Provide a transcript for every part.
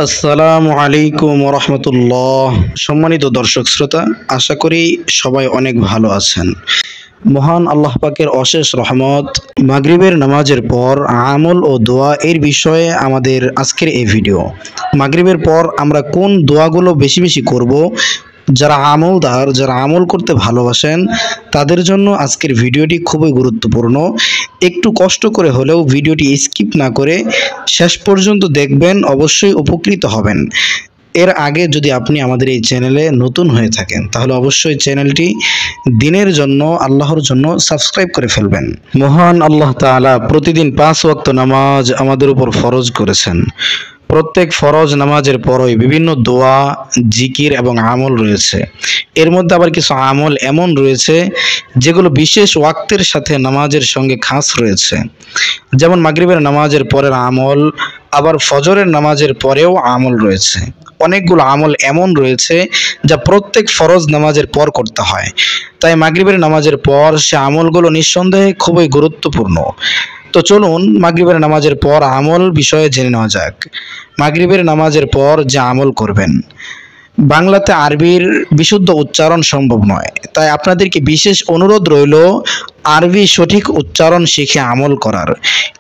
আসসালামু আলাইকুম রহমতুল্লাহ। সম্মানিত দর্শক শ্রোতা, আশা করি সবাই অনেক ভালো আছেন। মহান আল্লাহ পাকের অশেষ রহমত, মাগরিবের নামাজের পর আমল ও দোয়া এর বিষয়ে আমাদের আজকের এই ভিডিও। মাগরিবের পর আমরা কোন দোয়াগুলো বেশি বেশি করব, যারা আমলদার, যারা আমল করতে ভালোবাসেন তাদের জন্য আজকের ভিডিওটি খুবই গুরুত্বপূর্ণ। একটু কষ্ট করে হলেও ভিডিওটি স্কিপ না করে শেষ পর্যন্ত দেখবেন, অবশ্যই উপকৃত হবেন। এর আগে যদি আপনি আমাদের এই চ্যানেলে নতুন হয়ে থাকেন তাহলে অবশ্যই চ্যানেলটি দিনের জন্য, আল্লাহর জন্য সাবস্ক্রাইব করে ফেলবেন। মহান আল্লাহ তাআলা প্রতিদিন 5 ওয়াক্ত নামাজ আমাদের উপর ফরজ করেছেন। প্রত্যেক ফরজ নামাজের পরই বিভিন্ন দোয়া, জিকির এবং আমল রয়েছে। এর মধ্যে আবার কিছু আমল এমন রয়েছে যেগুলো বিশেষ ওয়াক্তের সাথে নামাজের সঙ্গে খাস রয়েছে। যেমন মাগরিবের নামাজের পরের আমল, আবার ফজরের নামাজের পরেও আমল রয়েছে। অনেকগুলো আমল এমন রয়েছে যা প্রত্যেক ফরজ নামাজের পর করতে হয়। তাই মাগরিবের নামাজের পর সে আমলগুলো নিঃসন্দেহে খুবই গুরুত্বপূর্ণ। তো চলুন মাগরিবের নামাজের পর আমল বিষয়ে জেনে নেওয়া যাক। মাগরিবের নামাজের পর যে আমল করবেন, বাংলাতে আরবির বিশুদ্ধ উচ্চারণ সম্ভব নয়, তাই আপনাদেরকে বিশেষ অনুরোধ রইল আরবি সঠিক উচ্চারণ শিখে আমল করার।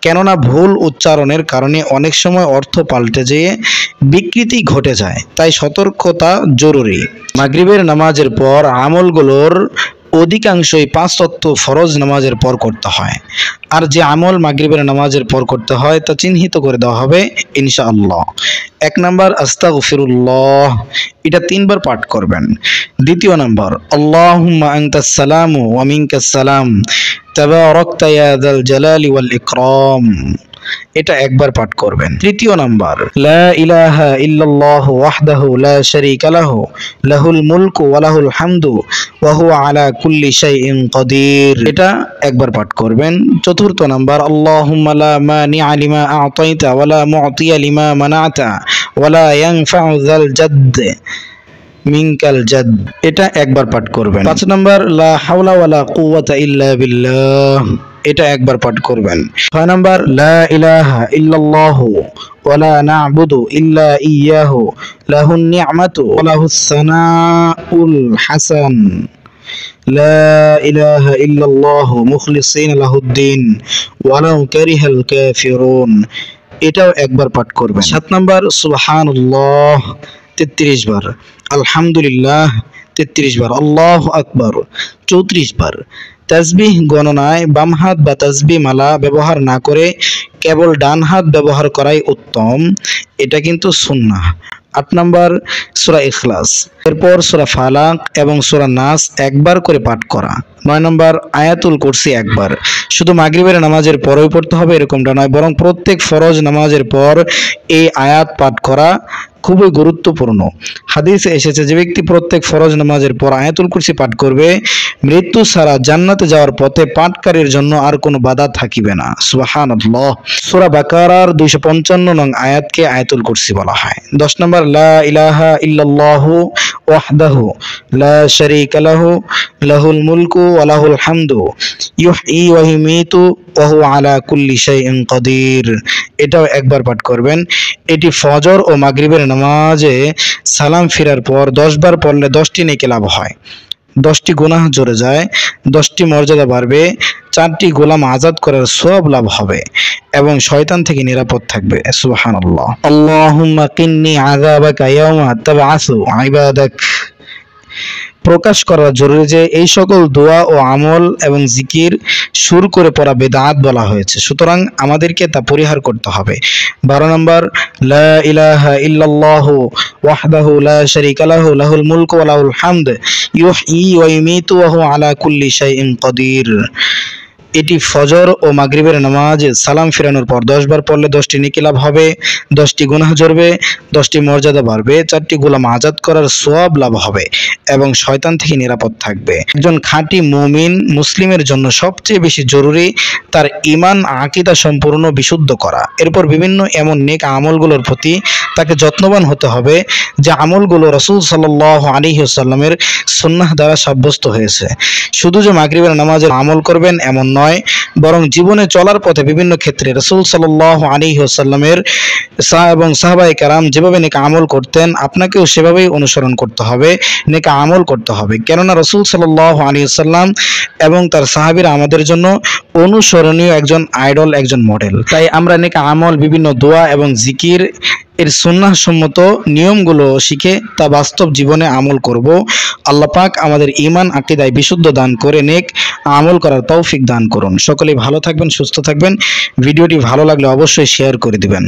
কেননা ভুল উচ্চারণের কারণে অনেক সময় অর্থ পাল্টে যেয়ে বিকৃতি ঘটে যায়, তাই সতর্কতা জরুরি। মাগরিবের নামাজের পর আমলগুলোর অধিকাংশই 5 ওয়াক্ত ফরজ নামাজের পর করতে হয়। আর যে আমল মাগরিবের নামাজের পর করতে হয় তা চিহ্নিত করে দেওয়া হবে ইনশাআল্লাহ। 1 নাম্বার আস্তাগফিরুল্লাহ, এটা 3 বার পাঠ করবেন। 2 নাম্বার আল্লাহুম্মা আনতাস সালামু ওয়া মিনকাস সালাম তাবারাকতা ইয়া যাল জালালি ওয়াল ইকরাম, এটা 1 বার পাঠ করবেন। 3 নাম্বার লা ইলাহা ইল্লাল্লাহু ওয়াহদাহু লা শারীকা লাহু লাহুল মুলকু ওয়া লাহুল হামদু ওয়া হুয়া আলা কুল্লি শাইইন কাদির, এটা 1 বার পাঠ করবেন। 4 নাম্বার আল্লাহুম্মা লা মানিআ লিমা আ'তাইতা ওয়া লা মু'তিয়া লিমা মানা'তা ওয়া লা ইয়ানফা'ু যাল জাদ মিনকাল জাদ, এটা 1 বার পাঠ করবেন। 5 নাম্বার লা হাওলা ওয়া লা কুওয়াতা ইল্লা বিল্লাহ, এটা 1 বার পাঠ করবেন। 6 নাম্বার লা ইলাহা ইল্লাল্লাহু ওয়া লা না'বুদু ইল্লা ইয়্যাহু লাহুন নি'মাতু ওয়া লাহুস সানাউল হাসান লা ইলাহা ইল্লাল্লাহু মুখলিসিনা লাহুদ্দিন ওয়ালাউ কারিহাল কাফিরুন, এটাও 1 বার পাঠ করবেন। 7 নাম্বার সুবহানাল্লাহ 33 বার, আলহামদুলিল্লাহ 33 বার, আল্লাহু আকবার 34 বার। তাসবিহ গণনায় বাম হাত বা তাসবিহ মালা ব্যবহার না করে কেবল ডান হাত ব্যবহার করাই উত্তম, এটা কিন্তু সুন্নাহ। 8 নাম্বার সূরা ইখলাস, এরপর সূরা ফালাক এবং সূরা নাস 1 বার করে পাঠ করা। 9 নাম্বার আয়াতুল কুরসি 1 বার। শুধু মাগরিবের নামাজের পরেই পড়তে হবে এরকমটা নয়, বরং প্রত্যেক ফরজ নামাজের পর এই আয়াত পাঠ করা খুবই গুরুত্বপূর্ণ। হাদিসে এসেছে যে ব্যক্তি প্রত্যেক ফরজ নামাজের পর আয়াতুল কুরসি পাঠ করবে, মৃত্যু ছাড়া জান্নাতে যাওয়ার পথে পাঠকারীর জন্য আর কোনো বাধা থাকিবে না। সুবহানাল্লাহ। সূরা বাকারার 255 নং আয়াতকে আয়াতুল কুরসি বলা হয়। 10 নম্বর লা ইলাহা ইল্লাল্লাহু ওয়াহদাহু লা শারীকা লাহু লাহুল মুলকু ওয়া লাহুল হামদু ইউহয়ী ওয়া ইউমীতু ওয়া হুয়া আলা কুল্লি শাইইন কাদির, এটাও 1 বার পাঠ করবেন। এটি ফজর ও মাগরিবের নামাজে সালাম ফিরার পর 10 বার পড়লে 10টি নেকি লাভ হয়, 10টি গুনাহ ঝরে যায়, 10টি মর্যাদা বাড়বে, 4টি গোলাম আজাদ করার সওয়াব লাভ হবে এবং শয়তান থেকে নিরাপদ থাকবে। সুবহানাল্লাহ। আল্লাহুম্মা কিন্নি আযাবাকা ইয়াওমা তাবআসু ইবাদাক, প্রকাশ করা জরুরি যে এই সকল দোয়া ও আমল এবং জিকির সুর করে পড়া বিদআত বলা হয়েছে, সুতরাং আমাদেরকে তা পরিহার করতে হবে। 12 নম্বর লা ইলাহা ইল্লাল্লাহু ওয়াহদাহু লা শারীকা লাহু লাহুল মুলকু ওয়া লাহুল হামদ ইউহয়ী ওয়া ইউমীতু ওয়া হুয়া আলা কুল্লি শাইইন কাদির, এটি ফজর ও মাগরিবের নামাজে সালাম ফিরানোর পর 10 বার পড়লে 10টি নেকি লাভ হবে, 10টি গুনাহ ঝরবে, 10টি মর্যাদা বাড়বে, 4টি গোলাম আজাদ করার সওয়াব লাভ হবে এবং শয়তান থেকে নিরাপদ থাকবে। একজন খাঁটি মুমিন মুসলিমের জন্য সবচেয়ে বেশি জরুরি তার ঈমান আকীদা সম্পূর্ণ বিশুদ্ধ করা। এরপর বিভিন্ন এমন নেক আমলগুলোর প্রতি তাকে যত্নবান হতে হবে যে আমলগুলো রাসূল সাল্লাল্লাহু আলাইহি ওয়াসাল্লামের সুন্নাহ দ্বারা সাব্যস্ত হয়েছে। শুধু যে মাগরিবের নামাজের আমল করবেন এমন নয়, নয়, বরং জীবনে চলার পথে বিভিন্ন ক্ষেত্রে রাসূল সাল্লাল্লাহু আলাইহি ওয়াসাল্লামের এবং সাহাবায়ে কেরাম যেভাবে নেক আমল করতেন, আপনাকেও সেভাবেই অনুসরণ করতে হবে, নেক আমল করতে হবে। কেননা রাসূল সাল্লাল্লাহু আলাইহি ওয়াসাল্লাম এবং তার সাহাবীরা আমাদের জন্য অনুসরণীয় একজন আইডল, একজন মডেল। তাই আমরা নেক আমল, বিভিন্ন দোয়া এবং জিকির এর সুন্নাহ সম্মত নিয়মগুলো শিখে তা বাস্তব জীবনে আমল করব। আল্লাহ পাক আমাদের ঈমান আকীদায় বিশুদ্ধ দান করে নেক আমল করার তৌফিক দান করুন। সকলেই ভালো থাকবেন, সুস্থ থাকবেন। ভিডিওটি ভালো লাগলে অবশ্যই শেয়ার করে দিবেন।